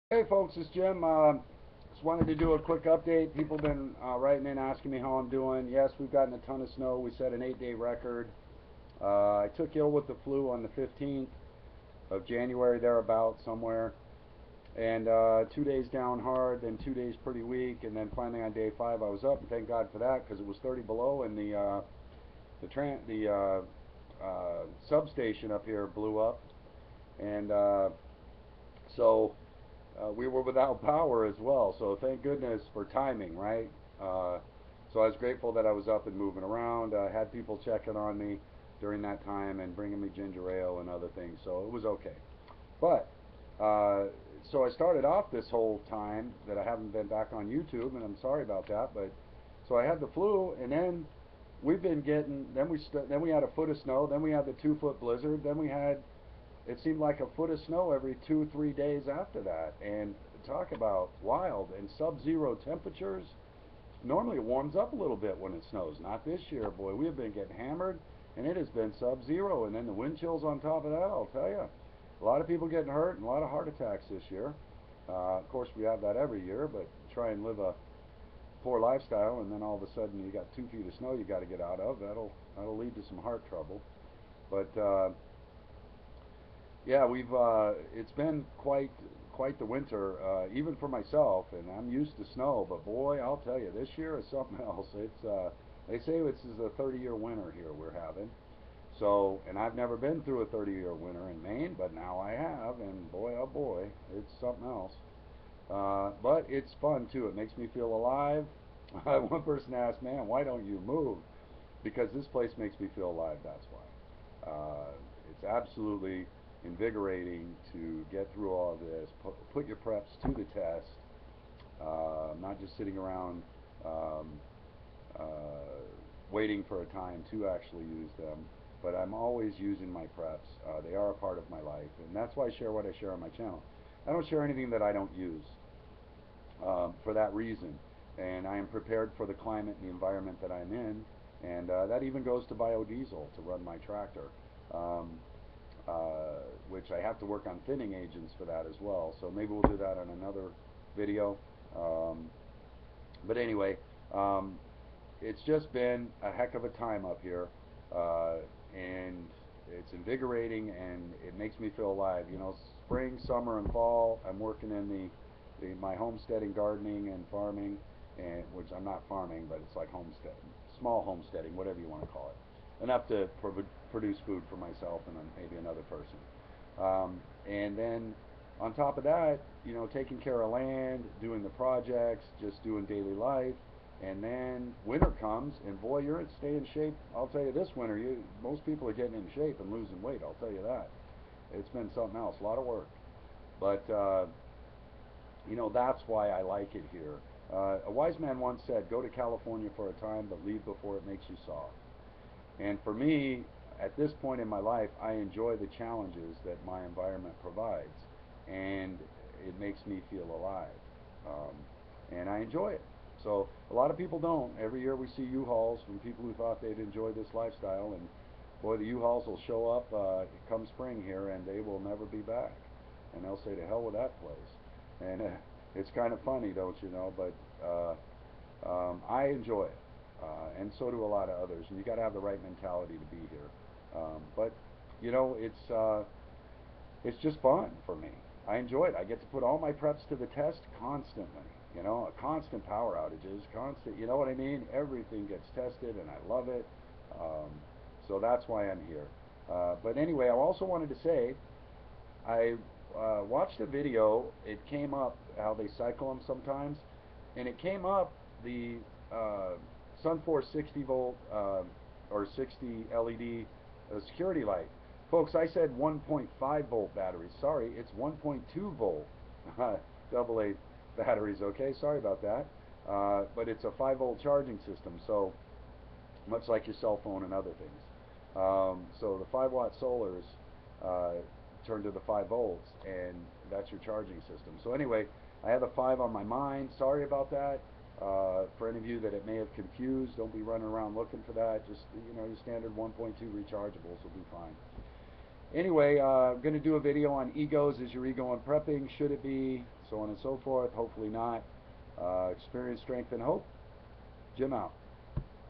Hey folks, it's Jim. Just wanted to do a quick update. People been writing in asking me how I'm doing. Yes, we've gotten a ton of snow. We set an 8-day record. I took ill with the flu on the 15th of January, thereabout somewhere, and 2 days down hard, then 2 days pretty weak, and then finally on day 5 I was up, and thank God for that because it was 30 below, and the substation up here blew up, and so we were without power as well. So thank goodness for timing, right? Uh, so I was grateful that I was up and moving around. I had people checking on me during that time and bringing me ginger ale and other things. So it was okay. But uh, so I started off this whole time that I haven't been back on YouTube, and I'm sorry about that. But so I had the flu, and then we've been getting. Then we had a foot of snow. Then we had the 2 foot blizzard. Then we had it seemed like a foot of snow every 2 3 days after that, and talk about wild and sub-zero temperatures. Normally it warms up a little bit when it snows. Not this year, boy. We have been getting hammered, and it has been sub-zero, and then the wind chills on top of that. I'll tell you, a lot of people getting hurt and a lot of heart attacks this year. Of course, we have that every year, but try and live a poor lifestyle, and then all of a sudden you got 2 feet of snow you got to get out of. That'll lead to some heart trouble. But yeah, we've it's been quite the winter, even for myself, and I'm used to snow. But boy, I'll tell you, this year is something else. It's they say this is a 30-year winter here we're having. So, and I've never been through a 30-year winter in Maine, but now I have, and boy, oh boy, it's something else. But it's fun too. It makes me feel alive. One person asked, "Man, why don't you move?" Because this place makes me feel alive. That's why. It's absolutely invigorating to get through all of this, put your preps to the test, not just sitting around um, uh, waiting for a time to actually use them. But I'm always using my preps. They are a part of my life, and that's why I share what I share on my channel. I don't share anything that I don't use for that reason. And I am prepared for the climate and the environment that I'm in. And that even goes to biodiesel to run my tractor, um, which I have to work on thinning agents for that as well. So maybe we'll do that on another video. Um, but anyway, um, it's just been a heck of a time up here, uh, and it's invigorating and it makes me feel alive. You know, spring, summer, and fall. I'm working in my homesteading, gardening, and farming, and which I'm not farming, but it's like homesteading, small homesteading, whatever you want to call it, enough to produce food for myself and maybe another person. And then on top of that, you know, taking care of land, doing the projects, just doing daily life. And then winter comes, and boy, you're in stay in shape. I'll tell you, this winter, most people are getting in shape and losing weight. I'll tell you that. It's been something else, a lot of work. But you know, that's why I like it here. A wise man once said, "Go to California for a time, but leave before it makes you soft." And for me, at this point in my life, I enjoy the challenges that my environment provides, and it makes me feel alive, um, and I enjoy it. So a lot of people don't. Every year we see U-Hauls from people who thought they'd enjoy this lifestyle, and boy, the U-Hauls will show up come spring here, and they will never be back, and they'll say to hell with that place. And it's kind of funny, don't you know? But I enjoy it, and so do a lot of others. And you got to have the right mentality to be here. But you know, it's just fun for me. I enjoy it. I get to put all my preps to the test constantly. You know, constant power outages, constant. You know what I mean? Everything gets tested, and I love it. Um, so that's why I'm here. But anyway, I also wanted to say I watched a video. It came up how they cycle them sometimes, and it came up the SunForce 60 volt or 60 LED security light. Folks, I said 1.5 volt batteries. Sorry, it's 1.2 volt AA batteries. Okay, sorry about that. But it's a 5 volt charging system, so much like your cell phone and other things. So the 5 watt solars uh, turn to the 5 volts, and that's your charging system. So anyway, I have the 5 on my mind. Sorry about that. For any of you that it may have confused, don't be running around looking for that. Just, you know, your standard 1.2 rechargeables will be fine. Anyway, I'm going to do a video on egos. Is your ego on prepping? Should it be? so on and so forth. Hopefully not. Experience, strength, and hope. Jim out.